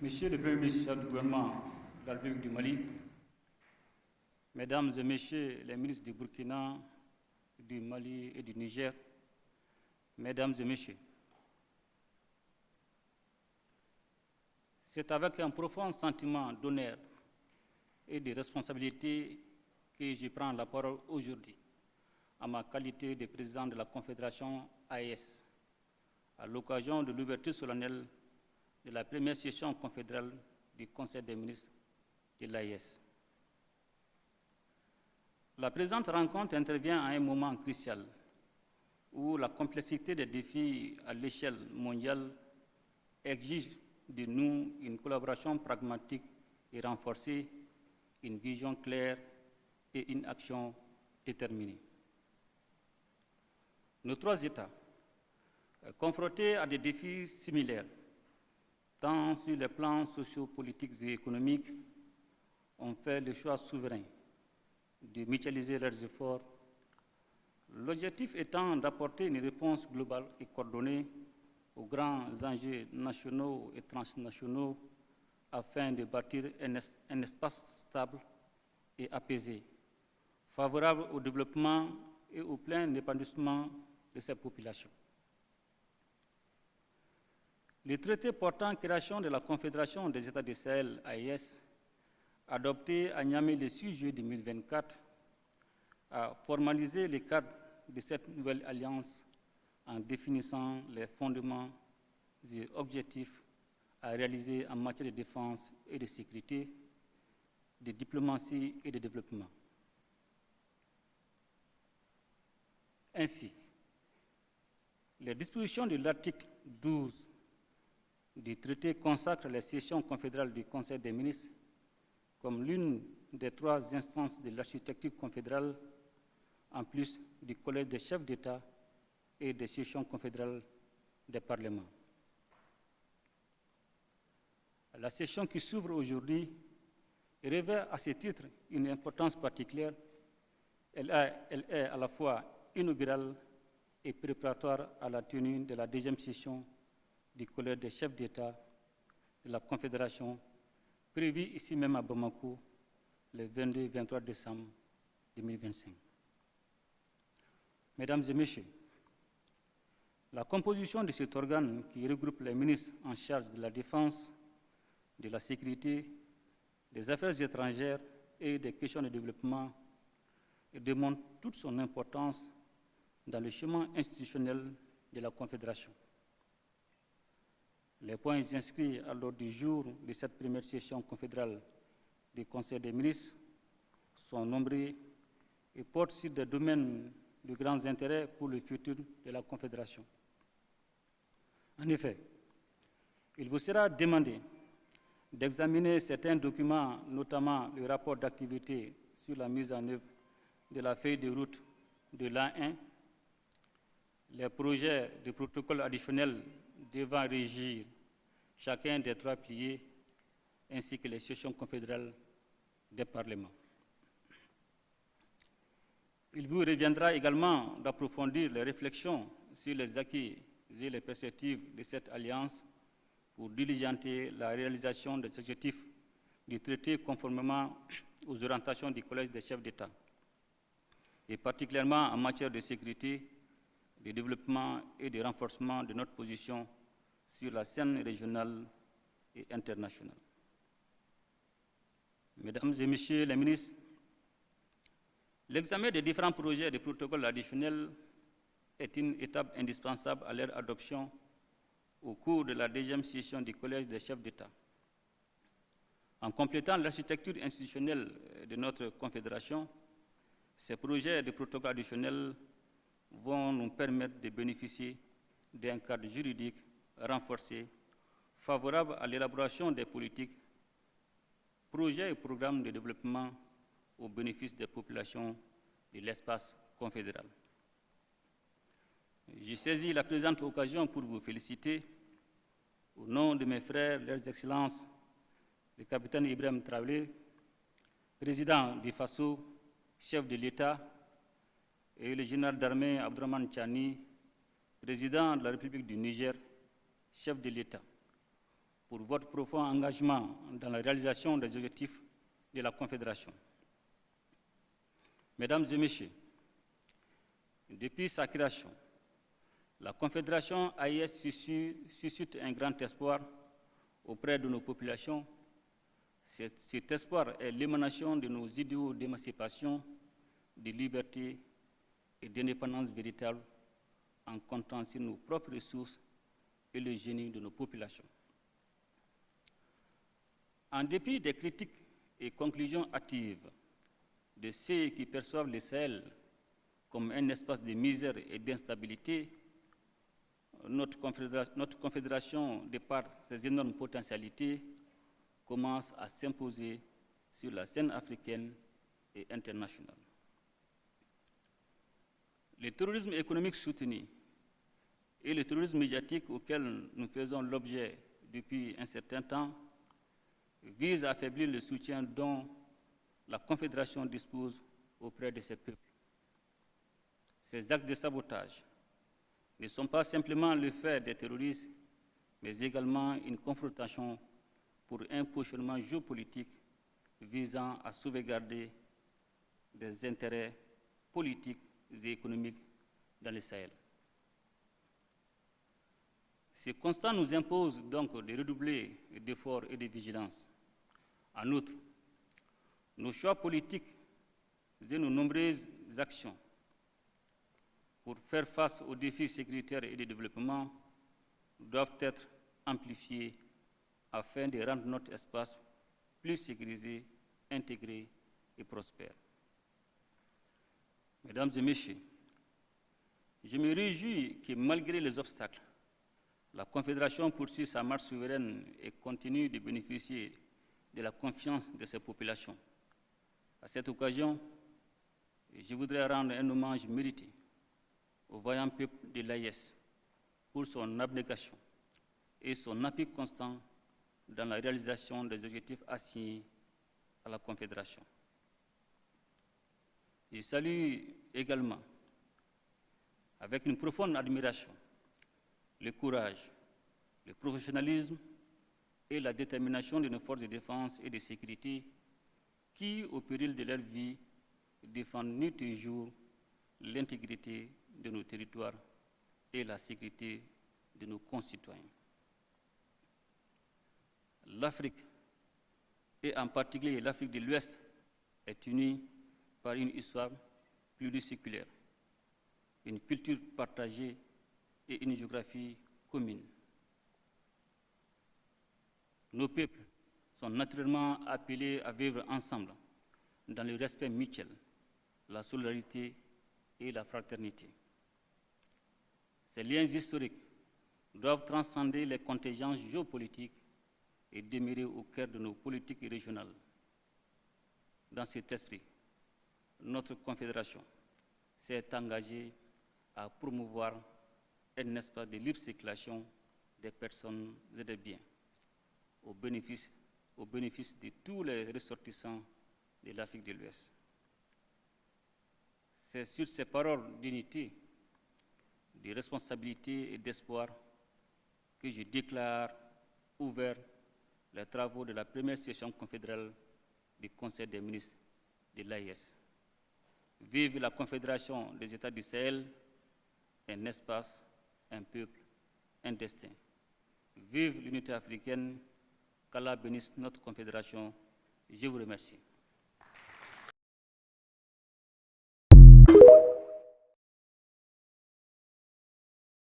Monsieur le Premier ministre du gouvernement de la République du Mali, Mesdames et Messieurs les ministres du Burkina, du Mali et du Niger, Mesdames et Messieurs, c'est avec un profond sentiment d'honneur et de responsabilité que je prends la parole aujourd'hui, à ma qualité de président de la Confédération AES, à l'occasion de l'ouverture solennelle de la première session confédérale du Conseil des ministres de l'AES. La présente rencontre intervient à un moment crucial où la complexité des défis à l'échelle mondiale exige de nous une collaboration pragmatique et renforcée, une vision claire et une action déterminée. Nos trois États, confrontés à des défis similaires, tant sur les plans sociopolitiques et économiques, ont fait le choix souverain de mutualiser leurs efforts, l'objectif étant d'apporter une réponse globale et coordonnée aux grands enjeux nationaux et transnationaux afin de bâtir un espace stable et apaisé, favorable au développement et au plein épanouissement de ces populations. Le traité portant création de la Confédération des États du Sahel, AES, adopté à Niamey le 6 juillet 2024, a formalisé le cadre de cette nouvelle alliance en définissant les fondements et objectifs à réaliser en matière de défense et de sécurité, de diplomatie et de développement. Ainsi, les dispositions de l'article 12 du traité consacrent les sessions confédérales du Conseil des ministres comme l'une des trois instances de l'architecture confédérale, en plus du collège des chefs d'État et des sessions confédérales des parlements. La session qui s'ouvre aujourd'hui revêt à ce titre une importance particulière. Elle est à la fois inaugurale et préparatoire à la tenue de la deuxième session du collège des chefs d'État de la Confédération, prévue ici même à Bamako le 22 et 23 décembre 2025. Mesdames et Messieurs, la composition de cet organe qui regroupe les ministres en charge de la défense, de la sécurité, des affaires étrangères et des questions de développement démontre toute son importance dans le chemin institutionnel de la Confédération. Les points inscrits à l'ordre du jour de cette première session confédérale du Conseil des ministres sont nombreux et portent sur des domaines de grands intérêts pour le futur de la Confédération. En effet, il vous sera demandé d'examiner certains documents, notamment le rapport d'activité sur la mise en œuvre de la feuille de route de l'A1, les projets de protocole additionnels devant régir chacun des trois piliers, ainsi que les sessions confédérales des parlements. Il vous reviendra également d'approfondir les réflexions sur les acquis et les perspectives de cette alliance pour diligenter la réalisation des objectifs du traité conformément aux orientations du Collège des chefs d'État, et particulièrement en matière de sécurité, de développement et de renforcement de notre position sur la scène régionale et internationale. Mesdames et Messieurs les ministres, l'examen des différents projets de protocoles additionnels est une étape indispensable à leur adoption au cours de la deuxième session du Collège des chefs d'État. En complétant l'architecture institutionnelle de notre Confédération, ces projets de protocoles additionnels vont nous permettre de bénéficier d'un cadre juridique renforcé, favorable à l'élaboration des politiques, projets et programmes de développement au bénéfice des populations de l'espace confédéral. J'ai saisi la présente occasion pour vous féliciter, au nom de mes frères, leurs excellences, le capitaine Ibrahim Traoré, président du FASO, chef de l'État, et le général d'armée Abdourahmane Tchani, président de la République du Niger, chef de l'État, pour votre profond engagement dans la réalisation des objectifs de la Confédération. Mesdames et Messieurs, depuis sa création, la Confédération AIS suscite un grand espoir auprès de nos populations. Cet espoir est l'émanation de nos idéaux d'émancipation, de liberté et d'indépendance véritable en comptant sur nos propres ressources et le génie de nos populations. En dépit des critiques et conclusions hâtives de ceux qui perçoivent le Sahel comme un espace de misère et d'instabilité, notre confédération, de par ses énormes potentialités, commence à s'imposer sur la scène africaine et internationale. Le terrorisme économique soutenu et le terrorisme médiatique auquel nous faisons l'objet depuis un certain temps visent à affaiblir le soutien dont la Confédération dispose auprès de ses peuples. Ces actes de sabotage ne sont pas simplement le fait des terroristes, mais également une confrontation pour un positionnement géopolitique visant à sauvegarder des intérêts politiques et économiques dans le Sahel. Ce constat nous impose donc de redoubler d'efforts et de vigilance. En outre, nos choix politiques et nos nombreuses actions pour faire face aux défis sécuritaires et de développement doivent être amplifiés afin de rendre notre espace plus sécurisé, intégré et prospère. Mesdames et Messieurs, je me réjouis que malgré les obstacles, la Confédération poursuit sa marche souveraine et continue de bénéficier de la confiance de ses populations. À cette occasion, je voudrais rendre un hommage mérité au vaillant peuple de l'AIS pour son abnégation et son appui constant dans la réalisation des objectifs assignés à la Confédération. Je salue également, avec une profonde admiration, le courage, le professionnalisme et la détermination de nos forces de défense et de sécurité qui, au péril de leur vie, défendent nuit et jour l'intégrité de nos territoires et la sécurité de nos concitoyens. L'Afrique, et en particulier l'Afrique de l'Ouest, est unie par une histoire pluriséculaire, une culture partagée et une géographie commune. Nos peuples sont naturellement appelés à vivre ensemble dans le respect mutuel, la solidarité et la fraternité. Ces liens historiques doivent transcender les contingences géopolitiques et demeurer au cœur de nos politiques régionales. Dans cet esprit, notre Confédération s'est engagée à promouvoir un espace de libre circulation des personnes et des biens au bénéfice de tous les ressortissants de l'Afrique de l'Ouest. C'est sur ces paroles d'unité, de responsabilité et d'espoir que je déclare ouvert les travaux de la première session confédérale du Conseil des ministres de l'AIS. Vive la Confédération des États du Sahel, un espace, un peuple, un destin. Vive l'unité africaine, qu'Allah bénisse notre Confédération. Je vous remercie.